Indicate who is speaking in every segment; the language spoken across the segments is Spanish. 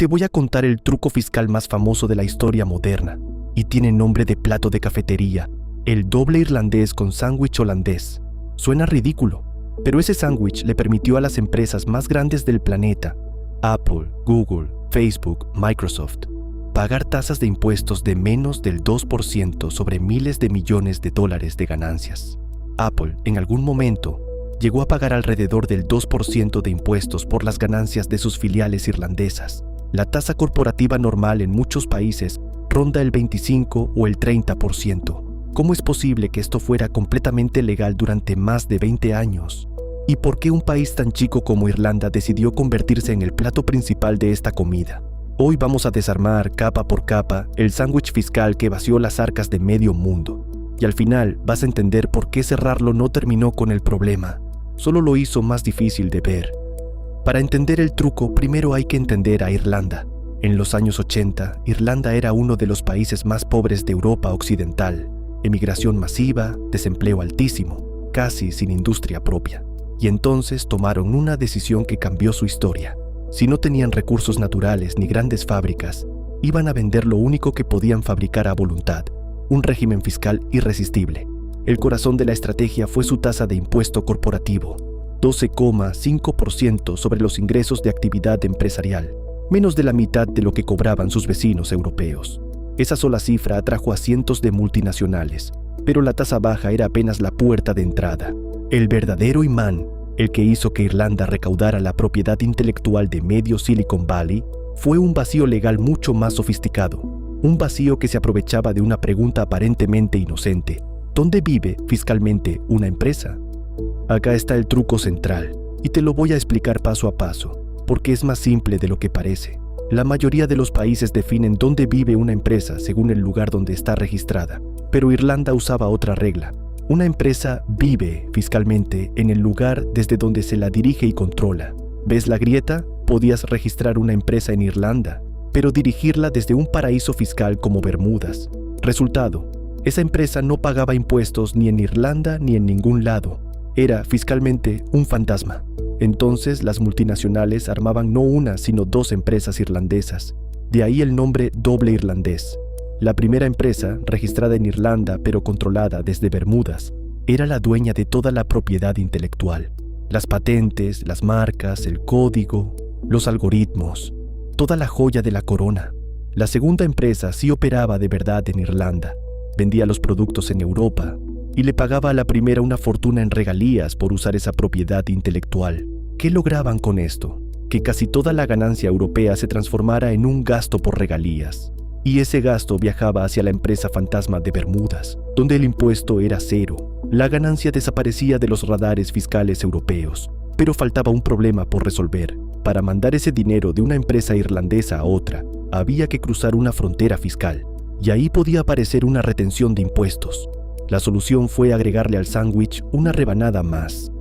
Speaker 1: te voy a contar el truco fiscal más famoso de la historia moderna, y tiene nombre de plato de cafetería, el doble irlandés con sándwich holandés. Suena ridículo, pero ese sándwich le permitió a las empresas más grandes del planeta, Apple, Google, Facebook, Microsoft, pagar tasas de impuestos de menos del 2% sobre miles de millones de dólares de ganancias. Apple, en algún momento, llegó a pagar alrededor del 2% de impuestos por las ganancias de sus filiales irlandesas. La tasa corporativa normal en muchos países ronda el 25 o el 30%. ¿Cómo es posible que esto fuera completamente legal durante más de 20 años? ¿Y por qué un país tan chico como Irlanda decidió convertirse en el plato principal de esta comida? Hoy vamos a desarmar capa por capa el sándwich fiscal que vació las arcas de medio mundo. Y al final vas a entender por qué cerrarlo no terminó con el problema, solo lo hizo más difícil de ver. Para entender el truco, primero hay que entender a Irlanda. En los años 80, Irlanda era uno de los países más pobres de Europa Occidental. Emigración masiva, desempleo altísimo, casi sin industria propia. Y entonces tomaron una decisión que cambió su historia. Si no tenían recursos naturales ni grandes fábricas, iban a vender lo único que podían fabricar a voluntad, un régimen fiscal irresistible. El corazón de la estrategia fue su tasa de impuesto corporativo, 12,5% sobre los ingresos de actividad empresarial, menos de la mitad de lo que cobraban sus vecinos europeos. Esa sola cifra atrajo a cientos de multinacionales, pero la tasa baja era apenas la puerta de entrada. El verdadero imán, el que hizo que Irlanda recaudara la propiedad intelectual de medio Silicon Valley, fue un vacío legal mucho más sofisticado, un vacío que se aprovechaba de una pregunta aparentemente inocente: ¿dónde vive fiscalmente una empresa? Acá está el truco central, y te lo voy a explicar paso a paso, porque es más simple de lo que parece. La mayoría de los países definen dónde vive una empresa según el lugar donde está registrada, pero Irlanda usaba otra regla. Una empresa vive fiscalmente en el lugar desde donde se la dirige y controla. ¿Ves la grieta? Podías registrar una empresa en Irlanda, pero dirigirla desde un paraíso fiscal como Bermudas. Resultado: esa empresa no pagaba impuestos ni en Irlanda ni en ningún lado. Era fiscalmente un fantasma. Entonces las multinacionales armaban no una, sino dos empresas irlandesas. De ahí el nombre doble irlandés. La primera empresa, registrada en Irlanda pero controlada desde Bermudas, era la dueña de toda la propiedad intelectual. Las patentes, las marcas, el código, los algoritmos, toda la joya de la corona. La segunda empresa sí operaba de verdad en Irlanda. Vendía los productos en Europa y le pagaba a la primera una fortuna en regalías por usar esa propiedad intelectual. ¿Qué lograban con esto? Que casi toda la ganancia europea se transformara en un gasto por regalías. Y ese gasto viajaba hacia la empresa fantasma de Bermudas, donde el impuesto era cero. La ganancia desaparecía de los radares fiscales europeos, pero faltaba un problema por resolver. Para mandar ese dinero de una empresa irlandesa a otra, había que cruzar una frontera fiscal, y ahí podía aparecer una retención de impuestos. La solución fue agregarle al sándwich una rebanada más.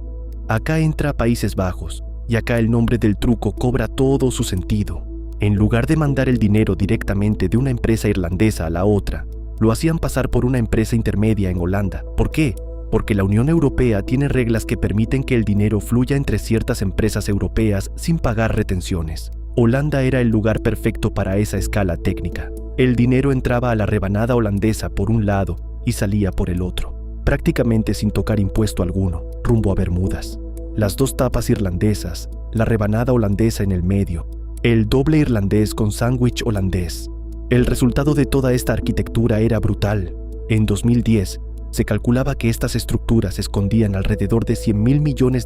Speaker 1: Acá entra Países Bajos, y acá el nombre del truco cobra todo su sentido. En lugar de mandar el dinero directamente de una empresa irlandesa a la otra, lo hacían pasar por una empresa intermedia en Holanda. ¿Por qué? Porque la Unión Europea tiene reglas que permiten que el dinero fluya entre ciertas empresas europeas sin pagar retenciones. Holanda era el lugar perfecto para esa escala técnica. El dinero entraba a la rebanada holandesa por un lado y salía por el otro, prácticamente sin tocar impuesto alguno, rumbo a Bermudas. Las dos tapas irlandesas, la rebanada holandesa en el medio, el doble irlandés con sándwich holandés. El resultado de toda esta arquitectura era brutal. En 2010, se calculaba que estas estructuras escondían alrededor de $100,000 millones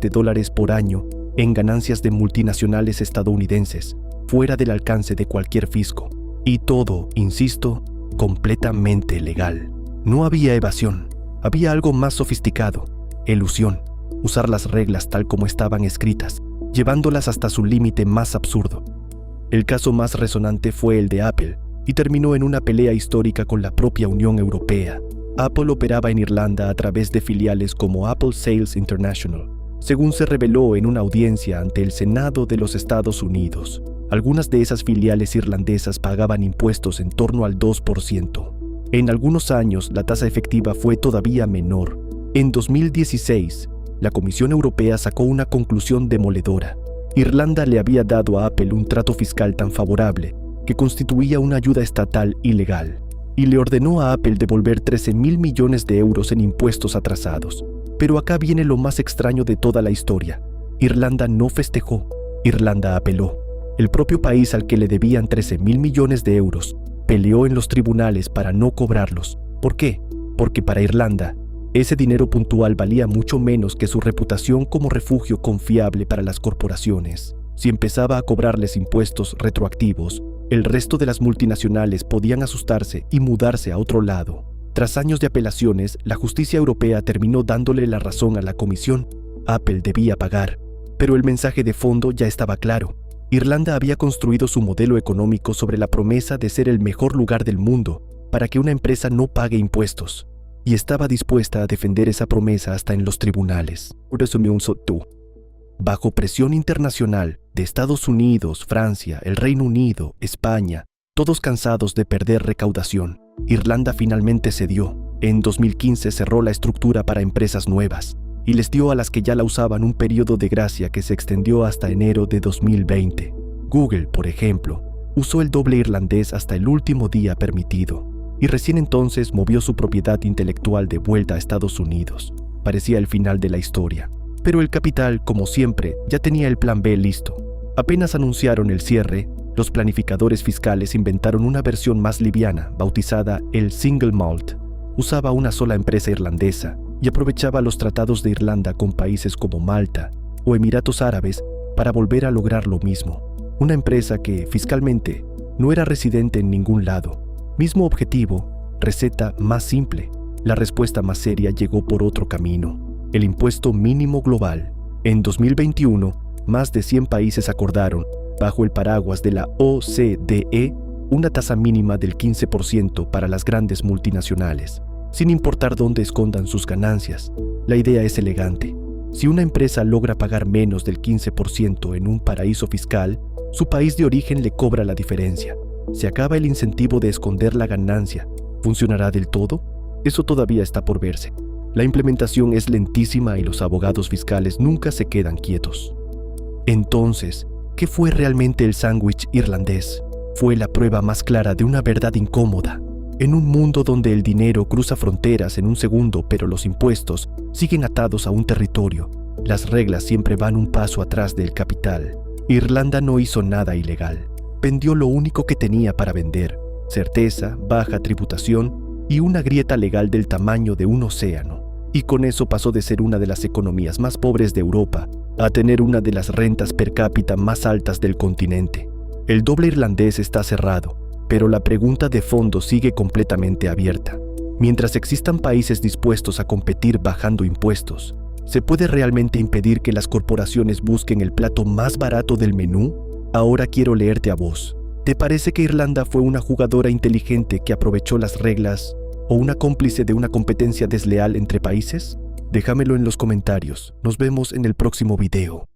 Speaker 1: por año en ganancias de multinacionales estadounidenses, fuera del alcance de cualquier fisco. Y todo, insisto, completamente legal. No había evasión, había algo más sofisticado: elusión. Usar las reglas tal como estaban escritas, llevándolas hasta su límite más absurdo. El caso más resonante fue el de Apple, y terminó en una pelea histórica con la propia Unión Europea. Apple operaba en Irlanda a través de filiales como Apple Sales International, según se reveló en una audiencia ante el Senado de los Estados Unidos. Algunas de esas filiales irlandesas pagaban impuestos en torno al 2%. En algunos años, la tasa efectiva fue todavía menor. En 2016, la Comisión Europea sacó una conclusión demoledora. Irlanda le había dado a Apple un trato fiscal tan favorable que constituía una ayuda estatal ilegal, y le ordenó a Apple devolver 13.000 millones de euros en impuestos atrasados. Pero acá viene lo más extraño de toda la historia. Irlanda no festejó, Irlanda apeló. El propio país al que le debían 13.000 millones de euros peleó en los tribunales para no cobrarlos. ¿Por qué? Porque para Irlanda, ese dinero puntual valía mucho menos que su reputación como refugio confiable para las corporaciones. Si empezaba a cobrarles impuestos retroactivos, el resto de las multinacionales podían asustarse y mudarse a otro lado. Tras años de apelaciones, la justicia europea terminó dándole la razón a la comisión. Apple debía pagar, pero el mensaje de fondo ya estaba claro. Irlanda había construido su modelo económico sobre la promesa de ser el mejor lugar del mundo para que una empresa no pague impuestos, y estaba dispuesta a defender esa promesa hasta en los tribunales. Bajo presión internacional de Estados Unidos, Francia, el Reino Unido, España, todos cansados de perder recaudación, Irlanda finalmente cedió. En 2015 cerró la estructura para empresas nuevas y les dio a las que ya la usaban un periodo de gracia que se extendió hasta enero de 2020. Google, por ejemplo, usó el doble irlandés hasta el último día permitido y recién entonces movió su propiedad intelectual de vuelta a Estados Unidos. Parecía el final de la historia. Pero el capital, como siempre, ya tenía el plan B listo. Apenas anunciaron el cierre, los planificadores fiscales inventaron una versión más liviana, bautizada el Single Malt. Usaba una sola empresa irlandesa y aprovechaba los tratados de Irlanda con países como Malta o Emiratos Árabes para volver a lograr lo mismo. Una empresa que, fiscalmente, no era residente en ningún lado. Mismo objetivo, receta más simple. La respuesta más seria llegó por otro camino: el impuesto mínimo global. En 2021, más de 100 países acordaron, bajo el paraguas de la OCDE, una tasa mínima del 15% para las grandes multinacionales, sin importar dónde escondan sus ganancias. La idea es elegante. Si una empresa logra pagar menos del 15% en un paraíso fiscal, su país de origen le cobra la diferencia. Se acaba el incentivo de esconder la ganancia. ¿Funcionará del todo? Eso todavía está por verse. La implementación es lentísima y los abogados fiscales nunca se quedan quietos. Entonces, ¿qué fue realmente el sándwich irlandés? Fue la prueba más clara de una verdad incómoda. En un mundo donde el dinero cruza fronteras en un segundo, pero los impuestos siguen atados a un territorio, las reglas siempre van un paso atrás del capital. Irlanda no hizo nada ilegal. Vendió lo único que tenía para vender: certeza, baja tributación y una grieta legal del tamaño de un océano. Y con eso pasó de ser una de las economías más pobres de Europa a tener una de las rentas per cápita más altas del continente. El doble irlandés está cerrado, pero la pregunta de fondo sigue completamente abierta. Mientras existan países dispuestos a competir bajando impuestos, ¿se puede realmente impedir que las corporaciones busquen el plato más barato del menú? Ahora quiero leerte a vos. ¿Te parece que Irlanda fue una jugadora inteligente que aprovechó las reglas o una cómplice de una competencia desleal entre países? Déjamelo en los comentarios. Nos vemos en el próximo video.